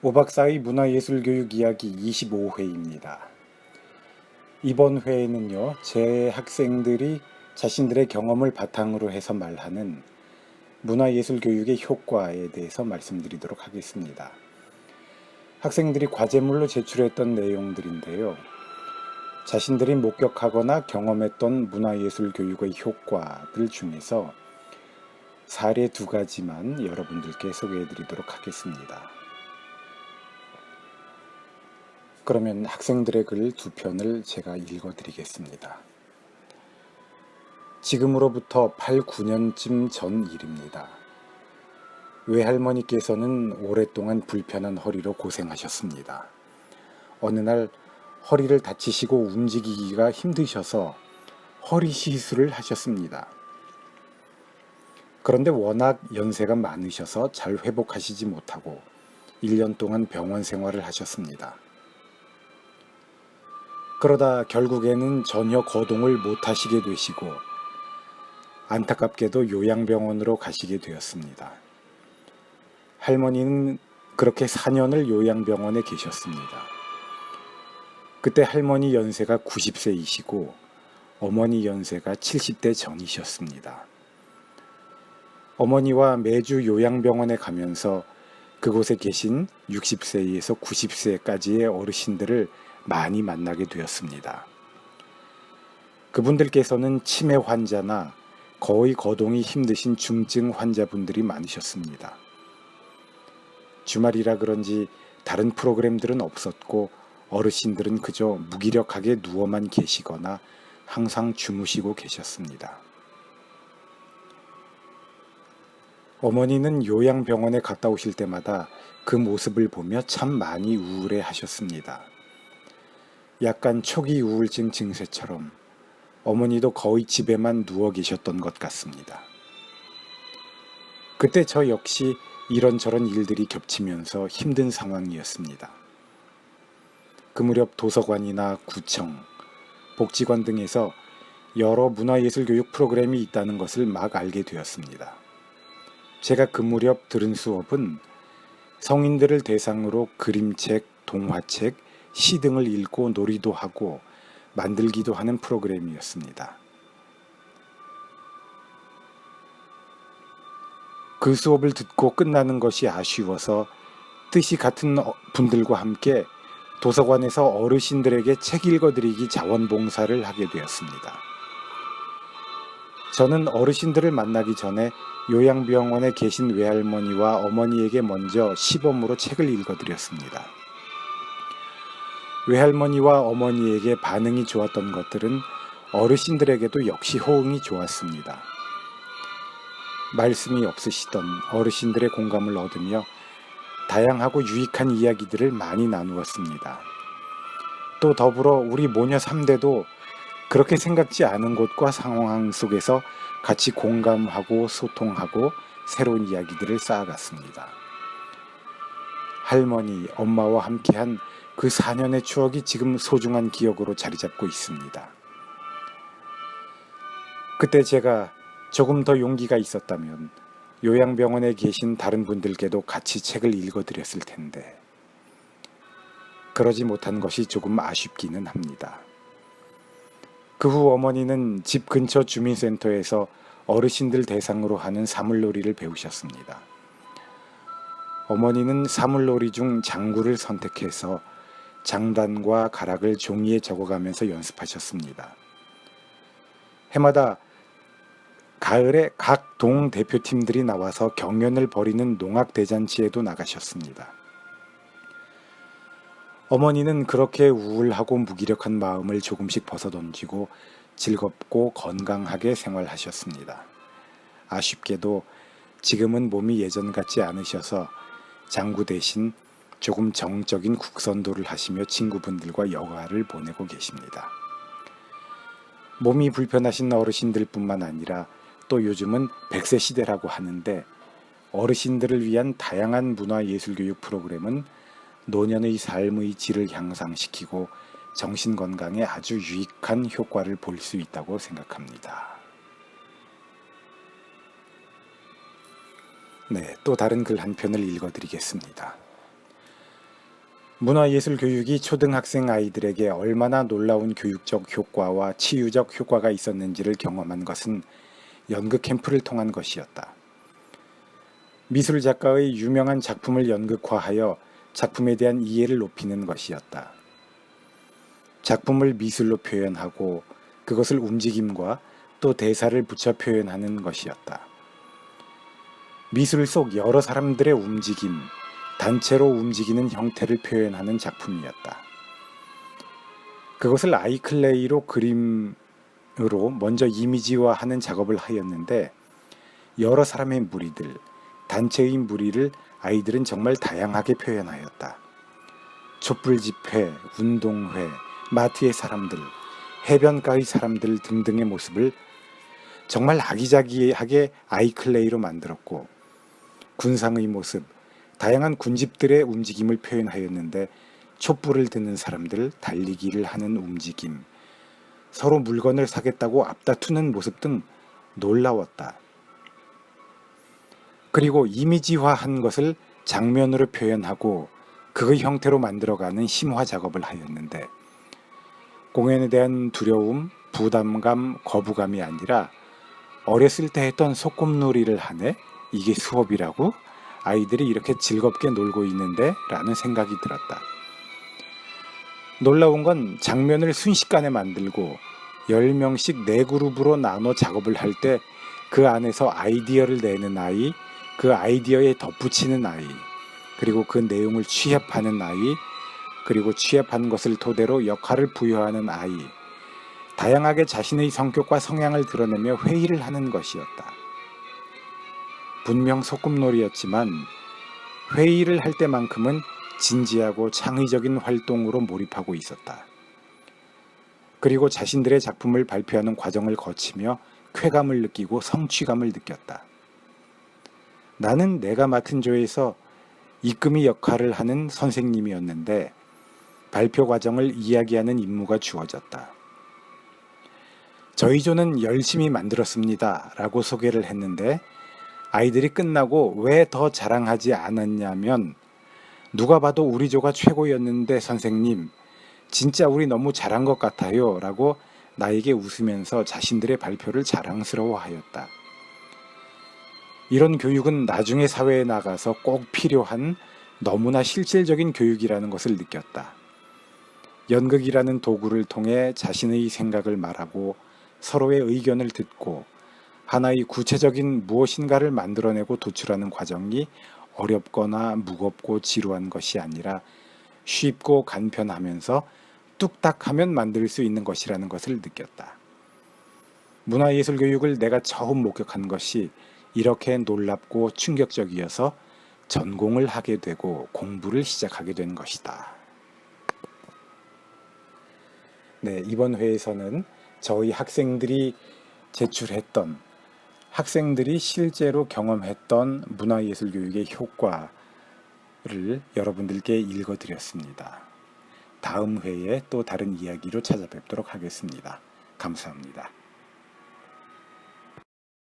오박사의 문화예술교육 이야기 25회입니다. 이번 회에는요, 제 학생들이 자신들의 경험을 바탕으로 해서 말하는 문화예술교육의 효과에 대해서 말씀드리도록 하겠습니다. 학생들이 과제물로 제출했던 내용들인데요. 자신들이 목격하거나 경험했던 문화예술교육의 효과들 중에서 사례 2가지만 여러분들께 소개해드리도록 하겠습니다. 그러면 학생들의 글 2편을 제가 읽어드리겠습니다. 지금으로부터 8, 9년쯤 전 일입니다. 외할머니께서는 오랫동안 불편한 허리로 고생하셨습니다. 어느 날 허리를 다치시고 움직이기가 힘드셔서 허리 시술을 하셨습니다. 그런데 워낙 연세가 많으셔서 잘 회복하시지 못하고 1년 동안 병원 생활을 하셨습니다. 그러다 결국에는 전혀 거동을 못하시게 되시고 안타깝게도 요양병원으로 가시게 되었습니다. 할머니는 그렇게 4년을 요양병원에 계셨습니다. 그때 할머니 연세가 90세이시고 어머니 연세가 70대 전이셨습니다. 어머니와 매주 요양병원에 가면서 그곳에 계신 60세에서 90세까지의 어르신들을 많이 만나게 되었습니다. 그분들께서는 치매 환자나 거의 거동이 힘드신 중증 환자분들이 많으셨습니다. 주말이라 그런지 다른 프로그램들은 없었고 어르신들은 그저 무기력하게 누워만 계시거나 항상 주무시고 계셨습니다. 어머니는 요양병원에 갔다 오실 때마다 그 모습을 보며 참 많이 우울해 하셨습니다. 약간 초기 우울증 증세처럼 어머니도 거의 집에만 누워 계셨던 것 같습니다. 그때 저 역시 이런저런 일들이 겹치면서 힘든 상황이었습니다. 그 무렵 도서관이나 구청, 복지관 등에서 여러 문화예술교육 프로그램이 있다는 것을 막 알게 되었습니다. 제가 그 무렵 들은 수업은 성인들을 대상으로 그림책, 동화책, 시 등을 읽고 놀이도 하고 만들기도 하는 프로그램이었습니다. 그 수업을 듣고 끝나는 것이 아쉬워서 뜻이 같은 분들과 함께 도서관에서 어르신들에게 책 읽어드리기 자원봉사를 하게 되었습니다. 저는 어르신들을 만나기 전에 요양병원에 계신 외할머니와 어머니에게 먼저 시범으로 책을 읽어드렸습니다. 외할머니와 어머니에게 반응이 좋았던 것들은 어르신들에게도 역시 호응이 좋았습니다. 말씀이 없으시던 어르신들의 공감을 얻으며 다양하고 유익한 이야기들을 많이 나누었습니다. 또 더불어 우리 모녀 3대도 그렇게 생각지 않은 곳과 상황 속에서 같이 공감하고 소통하고 새로운 이야기들을 쌓아갔습니다. 할머니, 엄마와 함께한 그 4년의 추억이 지금 소중한 기억으로 자리 잡고 있습니다. 그때 제가 조금 더 용기가 있었다면 요양병원에 계신 다른 분들께도 같이 책을 읽어드렸을 텐데 그러지 못한 것이 조금 아쉽기는 합니다. 그 후 어머니는 집 근처 주민센터에서 어르신들 대상으로 하는 사물놀이를 배우셨습니다. 어머니는 사물놀이 중 장구를 선택해서 장단과 가락을 종이에 적어가면서 연습하셨습니다. 해마다 가을에 각 동 대표팀들이 나와서 경연을 벌이는 농악대잔치에도 나가셨습니다. 어머니는 그렇게 우울하고 무기력한 마음을 조금씩 벗어던지고 즐겁고 건강하게 생활하셨습니다. 아쉽게도 지금은 몸이 예전 같지 않으셔서 장구 대신 조금 정적인 국선도를 하시며 친구분들과 여가를 보내고 계십니다. 몸이 불편하신 어르신들뿐만 아니라 또 요즘은 100세 시대라고 하는데 어르신들을 위한 다양한 문화예술교육 프로그램은 노년의 삶의 질을 향상시키고 정신건강에 아주 유익한 효과를 볼 수 있다고 생각합니다. 네, 또 다른 글 한 편을 읽어드리겠습니다. 문화예술 교육이 초등학생 아이들에게 얼마나 놀라운 교육적 효과와 치유적 효과가 있었는지를 경험한 것은 연극 캠프를 통한 것이었다. 미술 작가의 유명한 작품을 연극화하여 작품에 대한 이해를 높이는 것이었다. 작품을 미술로 표현하고 그것을 움직임과 또 대사를 붙여 표현하는 것이었다. 미술 속 여러 사람들의 움직임, 단체로 움직이는 형태를 표현하는 작품이었다. 그것을 아이클레이로 그림으로 먼저 이미지화하는 작업을 하였는데 여러 사람의 무리들, 단체의 무리를 아이들은 정말 다양하게 표현하였다. 촛불 집회, 운동회, 마트의 사람들, 해변가의 사람들 등등의 모습을 정말 아기자기하게 아이클레이로 만들었고 군상의 모습, 다양한 군집들의 움직임을 표현하였는데 촛불을 드는 사람들, 달리기를 하는 움직임, 서로 물건을 사겠다고 앞다투는 모습 등 놀라웠다. 그리고 이미지화한 것을 장면으로 표현하고 그의 형태로 만들어가는 심화 작업을 하였는데 공연에 대한 두려움, 부담감, 거부감이 아니라 어렸을 때 했던 소꿉놀이를 하네? 이게 수업이라고? 아이들이 이렇게 즐겁게 놀고 있는데? 라는 생각이 들었다. 놀라운 건 장면을 순식간에 만들고 10명씩 4그룹으로 나눠 작업을 할 때 그 안에서 아이디어를 내는 아이, 그 아이디어에 덧붙이는 아이, 그리고 그 내용을 취합하는 아이, 그리고 취합한 것을 토대로 역할을 부여하는 아이, 다양하게 자신의 성격과 성향을 드러내며 회의를 하는 것이었다. 분명 소꿉놀이였지만 회의를 할 때만큼은 진지하고 창의적인 활동으로 몰입하고 있었다. 그리고 자신들의 작품을 발표하는 과정을 거치며 쾌감을 느끼고 성취감을 느꼈다. 나는 내가 맡은 조에서 이금희 역할을 하는 선생님이었는데 발표 과정을 이야기하는 임무가 주어졌다. 저희 조는 열심히 만들었습니다 라고 소개를 했는데 아이들이 끝나고 왜 더 자랑하지 않았냐면 누가 봐도 우리 조가 최고였는데 선생님 진짜 우리 너무 잘한 것 같아요 라고 나에게 웃으면서 자신들의 발표를 자랑스러워하였다. 이런 교육은 나중에 사회에 나가서 꼭 필요한 너무나 실질적인 교육이라는 것을 느꼈다. 연극이라는 도구를 통해 자신의 생각을 말하고 서로의 의견을 듣고 하나의 구체적인 무엇인가를 만들어내고 도출하는 과정이 어렵거나 무겁고 지루한 것이 아니라 쉽고 간편하면서 뚝딱하면 만들 수 있는 것이라는 것을 느꼈다. 문화예술 교육을 내가 처음 목격한 것이 이렇게 놀랍고 충격적이어서 전공을 하게 되고 공부를 시작하게 된 것이다. 네, 이번 회에서는 저희 학생들이 제출했던 학생들이 실제로 경험했던 문화예술 교육의 효과를 여러분들께 읽어드렸습니다. 다음 회에 또 다른 이야기로 찾아뵙도록 하겠습니다. 감사합니다.